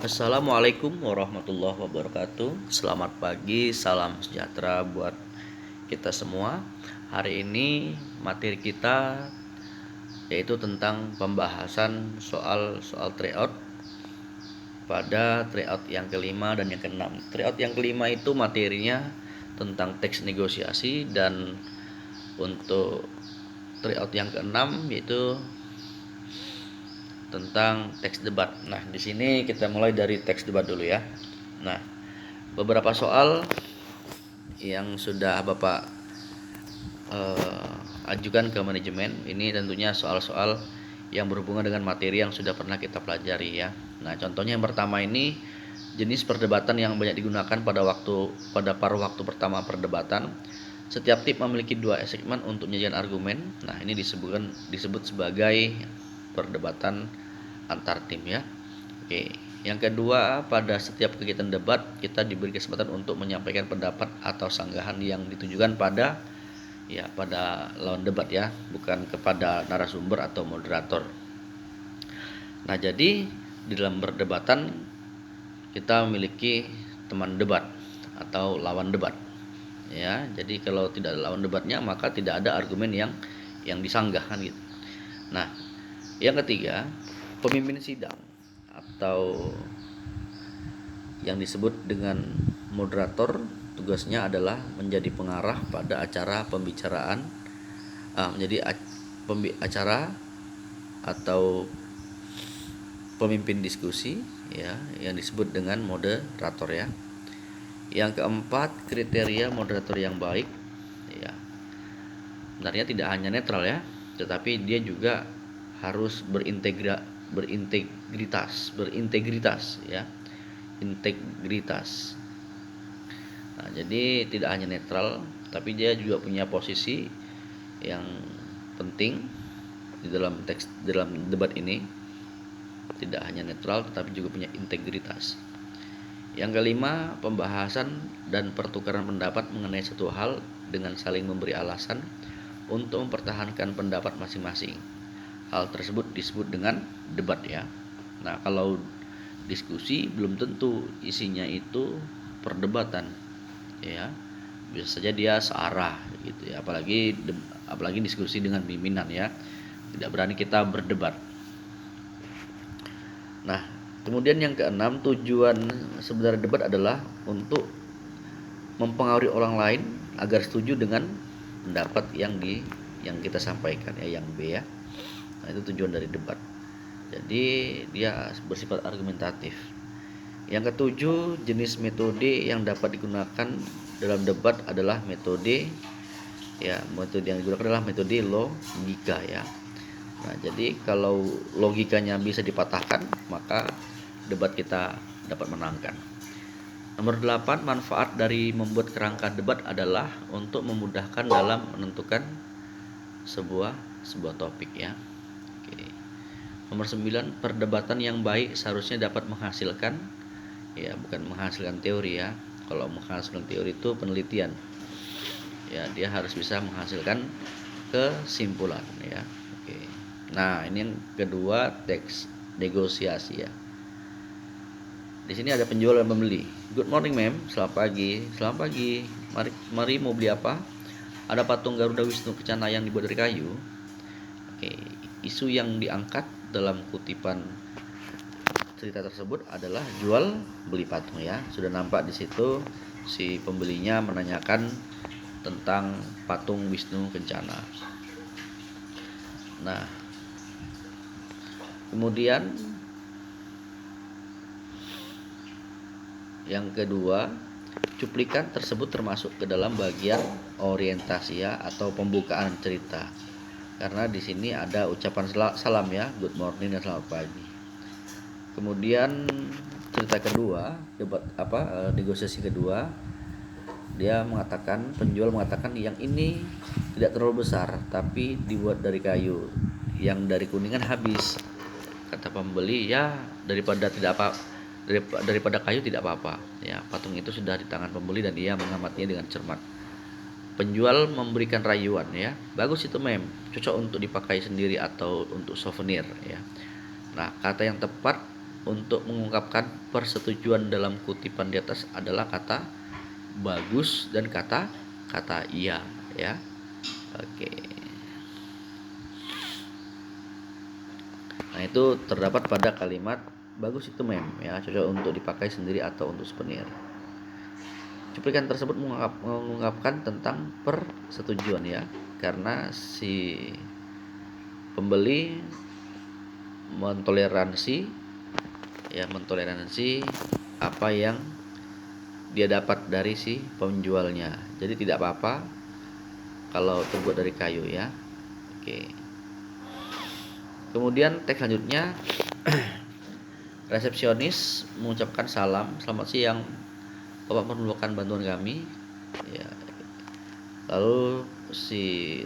Assalamualaikum warahmatullahi wabarakatuh. Selamat pagi, salam sejahtera buat kita semua. Hari ini materi kita yaitu tentang pembahasan soal tryout pada tryout yang kelima dan yang keenam. Tryout yang kelima itu materinya tentang teks negosiasi, dan untuk tryout yang keenam yaitu tentang teks debat. Nah, di sini kita mulai dari teks debat dulu ya. Nah, beberapa soal yang sudah Bapak ajukan ke manajemen ini tentunya soal-soal yang berhubungan dengan materi yang sudah pernah kita pelajari ya. Nah, contohnya yang pertama ini jenis perdebatan yang banyak digunakan pada paruh waktu pertama perdebatan. Setiap tim memiliki 2 segmen untuk menyajikan argumen. Nah, ini disebut sebagai perdebatan antar tim ya. Oke, yang kedua, pada setiap kegiatan debat kita diberi kesempatan untuk menyampaikan pendapat atau sanggahan yang ditujukan pada lawan debat ya, bukan kepada narasumber atau moderator. Nah, jadi di dalam perdebatan kita memiliki teman debat atau lawan debat ya. Jadi kalau tidak ada lawan debatnya maka tidak ada argumen yang disanggahkan gitu. Nah, yang ketiga, pemimpin sidang atau yang disebut dengan moderator tugasnya adalah menjadi pengarah pada acara pembicaraan, acara atau pemimpin diskusi ya, yang disebut dengan moderator ya. Yang keempat, kriteria moderator yang baik ya. Sebenarnya tidak hanya netral ya, tetapi dia juga harus berintegritas ya. Integritas. Nah, jadi tidak hanya netral, tapi dia juga punya posisi yang penting di dalam debat ini. Tidak hanya netral, tetapi juga punya integritas. Yang kelima, pembahasan dan pertukaran pendapat mengenai satu hal dengan saling memberi alasan untuk mempertahankan pendapat masing-masing. Hal tersebut disebut dengan debat ya. Nah, kalau diskusi belum tentu isinya itu perdebatan ya, bisa saja dia searah gitu ya, apalagi diskusi dengan pimpinan ya, tidak berani kita berdebat. Nah, kemudian yang keenam, tujuan sebenarnya debat adalah untuk mempengaruhi orang lain agar setuju dengan pendapat yang kita sampaikan ya, yang B ya. Nah, itu tujuan dari debat. Jadi dia bersifat argumentatif. Yang ketujuh, jenis metode yang dapat digunakan dalam debat adalah metode yang digunakan adalah metode logika ya. Nah, jadi kalau logikanya bisa dipatahkan, maka debat kita dapat menangkan. Nomor 8, manfaat dari membuat kerangka debat adalah untuk memudahkan dalam menentukan sebuah topik ya. Oke. Nomor 9, perdebatan yang baik seharusnya dapat menghasilkan ya, bukan menghasilkan teori ya. Kalau menghasilkan teori itu penelitian. Ya, dia harus bisa menghasilkan kesimpulan ya. Oke. Nah, ini yang kedua, teks negosiasi ya. Di sini ada penjual dan pembeli. Good morning, ma'am. Selamat pagi. Selamat pagi. Mari mau beli apa? Ada patung Garuda Wisnu Kencana yang dibuat dari kayu. Oke. Isu yang diangkat dalam kutipan cerita tersebut adalah jual beli patung ya. Sudah nampak di situ si pembelinya menanyakan tentang patung Wisnu Kencana. Nah, kemudian yang kedua, cuplikan tersebut termasuk ke dalam bagian orientasi ya, atau pembukaan cerita. Karena di sini ada ucapan salam ya, good morning dan selamat pagi. Kemudian cerita kedua, negosiasi kedua, penjual mengatakan yang ini tidak terlalu besar tapi dibuat dari kayu, yang dari kuningan habis. Kata pembeli, ya daripada kayu tidak apa-apa ya, patung itu sudah di tangan pembeli dan ia mengamatinya dengan cermat. Penjual memberikan rayuan ya, bagus itu mem, cocok untuk dipakai sendiri atau untuk souvenir ya. Nah, kata yang tepat untuk mengungkapkan persetujuan dalam kutipan di atas adalah kata bagus dan kata iya ya. Oke. Nah, itu terdapat pada kalimat bagus itu mem ya, cocok untuk dipakai sendiri atau untuk souvenir. Cuplikan tersebut mengungkapkan tentang persetujuan ya, karena si pembeli mentoleransi apa yang dia dapat dari si penjualnya. Jadi tidak apa-apa kalau terbuat dari kayu ya. Oke. Kemudian teks selanjutnya, resepsionis mengucapkan salam, selamat siang, Bapak memerlukan bantuan kami. Ya. Lalu si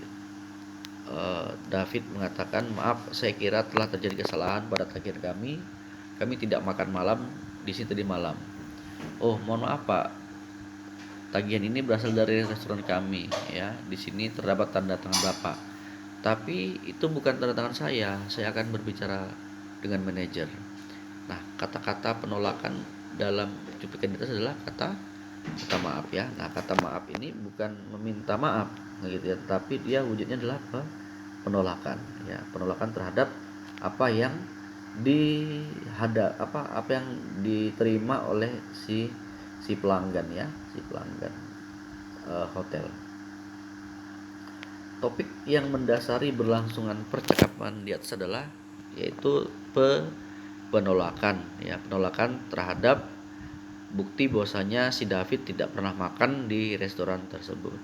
David mengatakan, maaf, saya kira telah terjadi kesalahan pada tagihan kami. Kami tidak makan malam di sini tadi malam. Oh, mohon maaf Pak, tagihan ini berasal dari restoran kami ya. Di sini terdapat tanda tangan Bapak. Tapi itu bukan tanda tangan saya. Saya akan berbicara dengan manajer. Nah, kata-kata penolakan dalam cuplikan itu adalah kata maaf ya. Nah, kata maaf ini bukan meminta maaf gitu ya, tapi dia wujudnya adalah penolakan ya, penolakan terhadap apa yang apa yang diterima oleh si pelanggan ya, si pelanggan hotel. Topik yang mendasari berlangsungan percakapan di atas adalah yaitu penolakan ya, penolakan terhadap bukti bahwasanya si David tidak pernah makan di restoran tersebut,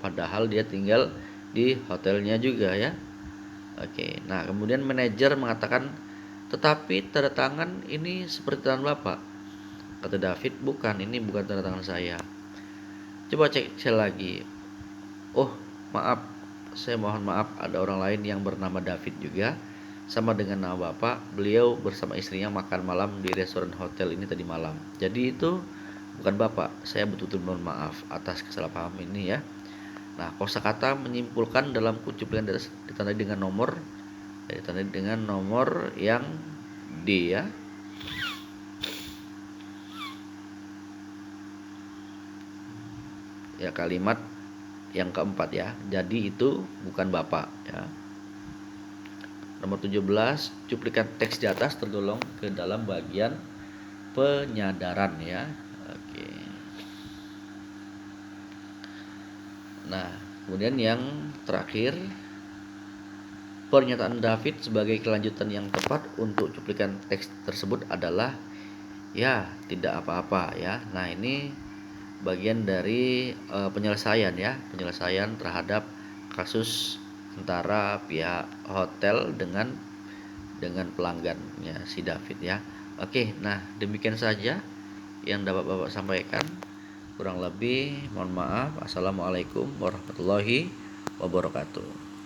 padahal dia tinggal di hotelnya juga ya. Oke, nah kemudian manajer mengatakan, tetapi tanda tangan ini seperti tangan Bapak. Kata David, bukan, ini bukan tanda tangan saya. Coba cek sekali lagi. Oh, maaf, saya mohon maaf, ada orang lain yang bernama David juga, sama dengan nama Bapak. Beliau bersama istrinya makan malam di restoran hotel ini tadi malam. Jadi itu bukan Bapak. Saya betul-betul mohon maaf atas kesalahpahaman ini ya. Nah, kosakata menyimpulkan dalam cuplikan ditandai dengan nomor yang D ya. Ya, kalimat yang keempat ya. Jadi itu bukan Bapak ya. Nomor 17, cuplikan teks di atas tergolong ke dalam bagian penyadaran ya. Oke. Nah, kemudian yang terakhir, pernyataan David sebagai kelanjutan yang tepat untuk cuplikan teks tersebut adalah ya, tidak apa-apa ya. Nah, ini bagian dari penyelesaian terhadap kasus antara pihak hotel dengan pelanggannya si David ya. Oke, nah demikian saja yang dapat Bapak sampaikan. Kurang lebih mohon maaf. Assalamualaikum warahmatullahi wabarakatuh.